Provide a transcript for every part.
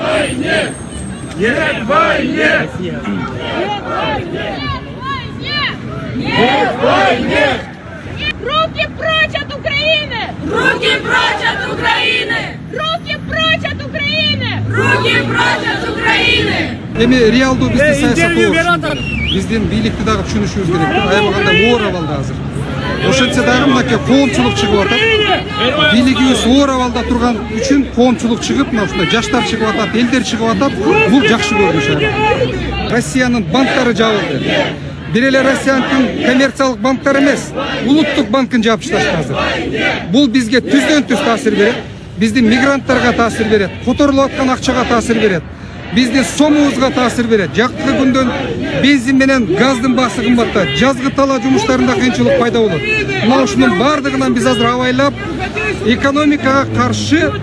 войне! Нет войне! Нет войне! Руки прочь от Украины! Руки прочь от Украины! Руки прочь от Украины! Руки прочь от Украины! Эми реалдуу бизди саясат биздин бийликти дагы түшүнүшүбүз керек. Аябаганда оор абалда азыр. Ошентсе дагы мынакей коомчулук чыгып атат. Бийлигибиз оор абалда турган үчүн коомчулук чыгып, мына ушундай жаштар чыгып атат, элдер чыгып атат. Бул жакшы көрүнүш. Россиянын банктары жабылды. Бир эле Россиянын коммерциялык банктары эмес, улуттук банкын жаап ташташты азыр. Бул бизге түздөн түз таасир берет. Биздин мигранттарга таасир берет. Которулуп аткан акчага таасир берет. Биздин сомубузга таасир берет. Жакты күндөн бензин менен газдын баасы кымбаттайт. Жазгы талаа жумуштарында кыйынчылык пайда болот. Мына ушунун бардыгынан биз азыр абайлап экономикага каршы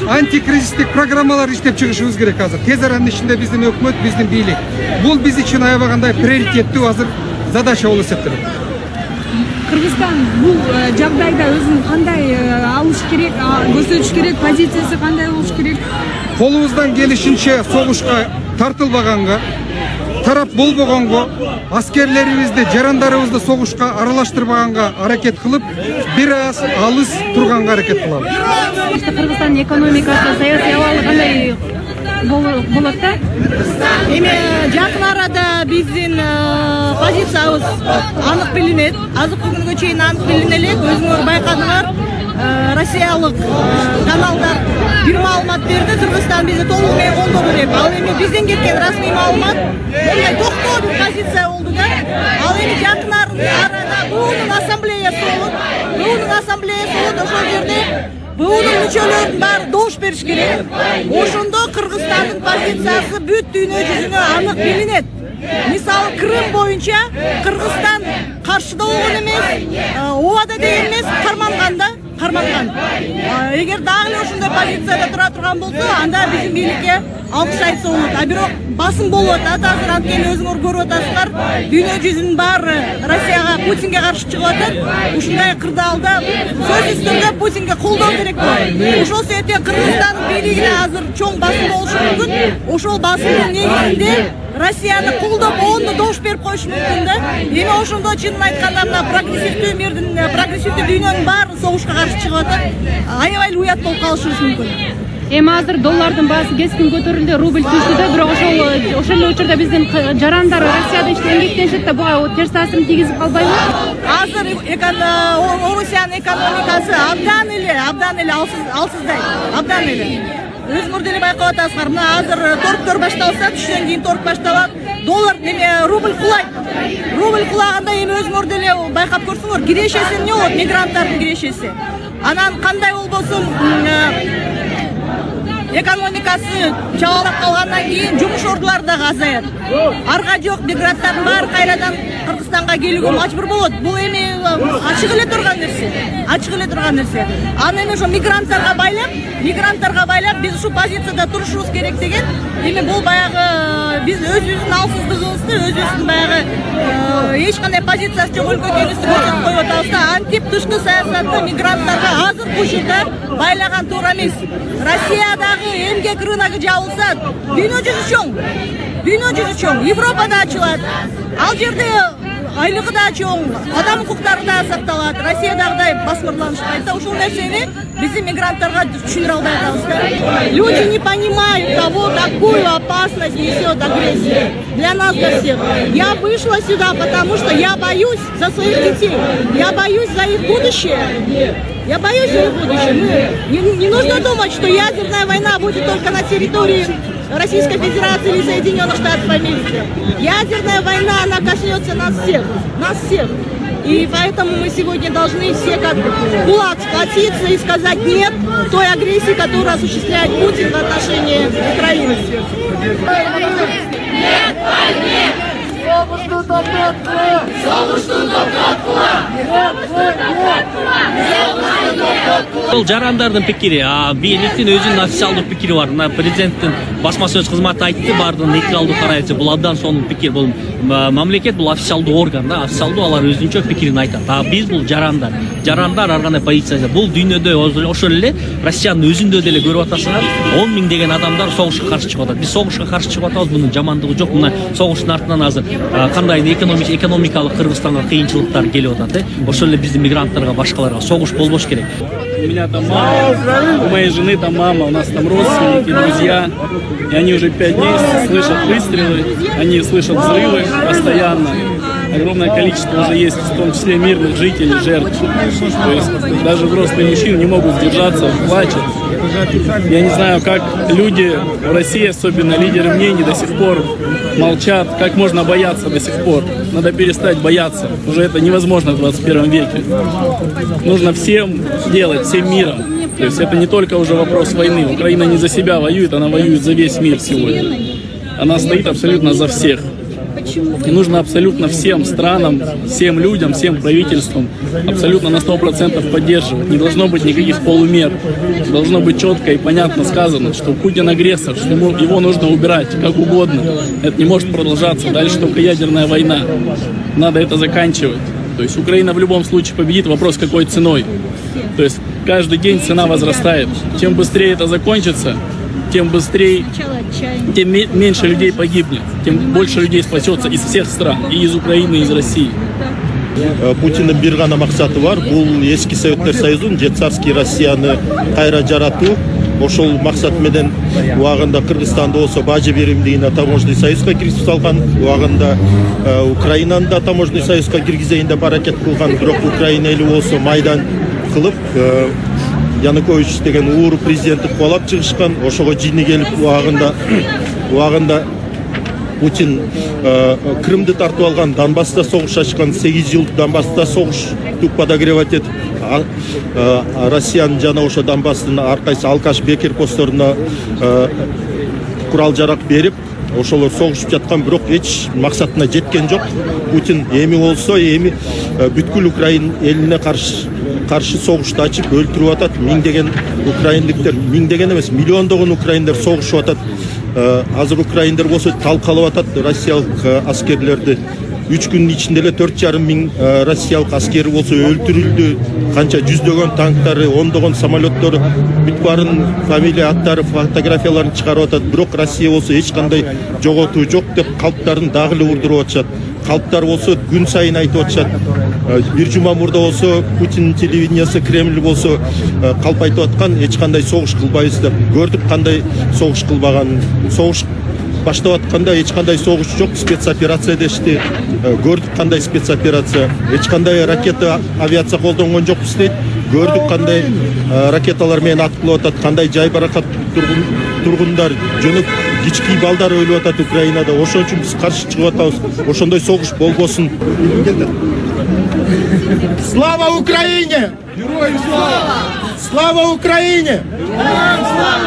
антикризистик программалар иштеп чыгышыбыз керек азыр. Тез аранын ичинде биздин өкмөт, биздин бийлик. Бул биз үчүн аябагандай приоритеттүү азыр задача болуп эсептелет. Кыргызстан бул жагдайда өзүн кандай алыш керек, көрсөтүш керек, позициясы кандай болуш керек? Колубуздан келишинче согушка тартылбаганга, тарап болбогонго, аскерлерибизди, жарандарыбызды согушка аралаштырбаганга аракет кылып, бир аз алыс турганга аракет кылабыз. Кыргызстандын экономикасы, саясий абалы кандай болот да? Эми жакын арада биздин позициябыз анык билинет. Азыркы күнгө чейин анык билине элек. Өзүңөр байкадыңар, Россиялык каналдар бир маалымат берди, Кыргызстан бизди толук менен колдоду деп. Ал эми бизден кеткен расмий маалымат мындай токтоо бир позиция болду да. Ал эми жакын арада БУнун ассамблеясы болот. БУнун ассамблеясы болот, ошол жерде БУнун мүчөлөрүнүн баары добуш бериш керек. Ошондо Кыргызстандын позициясы бүт дүйнө жүзүнө анык билинет. Мисалы Крым боюнча Кыргызстан каршыда болгон эмес, обада деген эмес, карманган да, карманган. Эгер дагы эле ошондой позицияда тура турган болсо, анда биздин бийликке алкыш айтса болот. А бирок басым болуп атат азыр, анткени өзүңөр көрүп атасыңар, дүйнө жүзүнүн баары Россияга, Путинге каршы чыгып атат. Ушундай кырдаалда сөз үстүндө Путинге колдоо керек болот. Ошол себептен Кыргызстандын бийлигине азыр чоң басым болушу мүмкүн. Ошол басымдын негизинде Россияны колдоп, ону добуш берип коюшу мүмкүн да. Эми ошондо чынын айтканда мына прогрессивдүү мирдин, прогрессивдүү дүйнөнүн баары согушка каршы чыгып атат. Аябай уят болуп калышыбыз мүмкүн. Эми азыр доллардын баасы кескин көтөрүлдү, рубль түштү да, бирок ошол учурда биздин жарандар Россияда эмгектенишет да, буга терс таасирин тийгизип калбайбы? Азыр Орусиянын экономикасы абдан эле алсыздай, абдан эле. Өзүңөр деле байкап атасыңар, мына азыр торгдор башталса, түштөн кийин торг башталат, доллар рубль кулайт. Рубль кулаганда эми өзүңөр деле байкап көрсөңөр, кирешеси эмне болот, мигранттардын кирешеси. Анан кандай болбосун экономикасы чабалап калгандан кийин жумуш ордулары дагы азаят. Арга жок, мигранттардын баары кайрадан Кыргызстанга келүүгө мажбур болот. Бул эми ачык эле турган нерсе. Ачык эле турган нерсе. Аны эми ошо мигранттарга байлап биз ушу позицияда турушубуз керек деген. Эми бул баягы биз өзүбүздүн алсыздыгыбызды, өзүбүздүн баягы эч кандай позициясы жок өлкө экенибизди көрсөтүп коюп атабыз да. Антип тышкы саясатты мигранттарга азыркы учурда байлаган туура эмес. Россиядагы эмгек рыногу жабылса, дүйнө жүзү чоң, Европада ачылат. Ал жерде айлыгы да чоң, адам укуктары да сакталат. Россиядагыдай басмырланышпайт да. Ошол нерсени биздин мигранттарга түшүндүрө албай атабыз да. Люди не понимают того, какую опасность несет агрессия для нас, для всех. Я вышла сюда, потому что я боюсь за своих детей, я боюсь за их будущее. Я боюсь за их будущее. Не нужно думать, что ядерная война будет только на территории Российской Федерации или Соединенных Штатов Америки. Ядерная война, она коснется нас всех. И поэтому мы сегодня должны все как кулак сплотиться и сказать нет той агрессии, которую осуществляет Путин в отношении Украины. Нет войне! Бұл жарандардың пікірі, бийликтин өзүнүн официалдуу пикири бар. Мына президенттин басма сөз кызматы айтты, бардын нейтралдуу карайчы. Бул абдан сонун пикир. Бул мамлекет, бул официалдуу орган да, официалдуу алар өзүнчө пикирин айтат. Биз бул жарандар ар кандай позицияда. Бул дүйнөдө ошол эле Россиянын өзүндө деле көрүп атасыңар, 10 миң деген адамдар согушка каршы чыгып атат. Биз согушка каршы чыгып атабыз, мунун жамандыгы жок. Мына согуштун артынан азыр кандай экономикалык Кыргызстанга кыйынчылыктар келип атат. Ошол эле биздин мигранттарга, башкаларга согуш болбош керек. У меня там мама, у моей жены там мама, у нас там родственники, друзья. И они уже 5 дней слышат выстрелы, они слышат взрывы постоянно. Огромное количество уже есть, в том числе мирных жителей, жертв. То есть даже взрослые мужчины не могут сдержаться, плачут. Я не знаю, как люди в России, особенно лидеры мнений, до сих пор молчат, как можно бояться до сих пор. Надо перестать бояться, уже это невозможно в 21 веке. Нужно всем делать, всем миром. То есть это не только уже вопрос войны. Украина не за себя воюет, она воюет за весь мир сегодня. Она стоит абсолютно за всех. И нужно абсолютно всем странам, всем людям, всем правительствам абсолютно на 100% поддерживать. Не должно быть никаких полумер. Должно быть четко и понятно сказано, что Путин агрессор, что его нужно убирать как угодно. Это не может продолжаться. Дальше только ядерная война. Надо это заканчивать. То есть Украина в любом случае победит. Вопрос, какой ценой. То есть каждый день цена возрастает. Чем быстрее это закончится, тем быстрее, тем меньше людей погибнет, тем больше людей спасется из всех стран, и из Украины, и из России. Путиндин бир гана максаты бар, бул эски Советтер Союзун же царский Россияны кайра жаратуу. Ошол максат менен убагында Кыргызстанда болсо бажы беримдигине таможенный союзга киргизип салган, убагында Украинаны да таможенный союзга киргизейин деп аракет кылган, бирок Украина эли болсо майдан кылып Янукович деген ууру президентти кубалап чыгышкан. Ошого жини келип убагында Путин Крымды тартып алган, Донбасста согуш ачкан, 8 жыл Донбасста согушту подогревать этип, Россиянын жана ошо Донбасстын ар кайсы алкаш бекер постторуна курал жарак берип, ошолор согушуп жаткан, бирок эч максатына жеткен жок. Путин эми болсо бүткүл Украин элине каршы согушту ачып өлтүрүп атат. Миңдеген украиндиктер, миңдеген эмес, миллиондогон украиндер согушуп атат. Азыр украиндер болсо талкалап атат россиялык аскерлерди. 3 күнүн ичинде эле 4,5 миң россиялык аскери болсо өлтүрүлдү. Канча жүздөгөн танктары, ондогон самолеттор, бүт барын фамилия, аттары, фотографияларын чыгарып атат. Бирок Россия болсо эч кандай жоготуу жок деп калптарын дагы эле урдуруп атышат. Калптар болсо күн сайын айтып атышат. Бир жума мурда болсо Путин телевидениясы, Кремль болсо калп айтып аткан, эч кандай согуш кылбайбыз деп. Көрдүк кандай согуш кылбаганын. Согуш баштап атканда эч кандай согуш жок, спецоперация дешти. Көрдүк кандай спецоперация. Эч кандай ракета, авиация колдонгон жокпуз дейт. Көрдүк кандай ракеталар менен аткылап атат, кандай жайбаракат тургундар, жөнөк кички балдар өлүп атат Украинада. Ошон үчүн биз каршы чыгып атабыз. Ошондой согуш болбосун. Слава Украине! Героям слава! Слава Украине! Героям слава!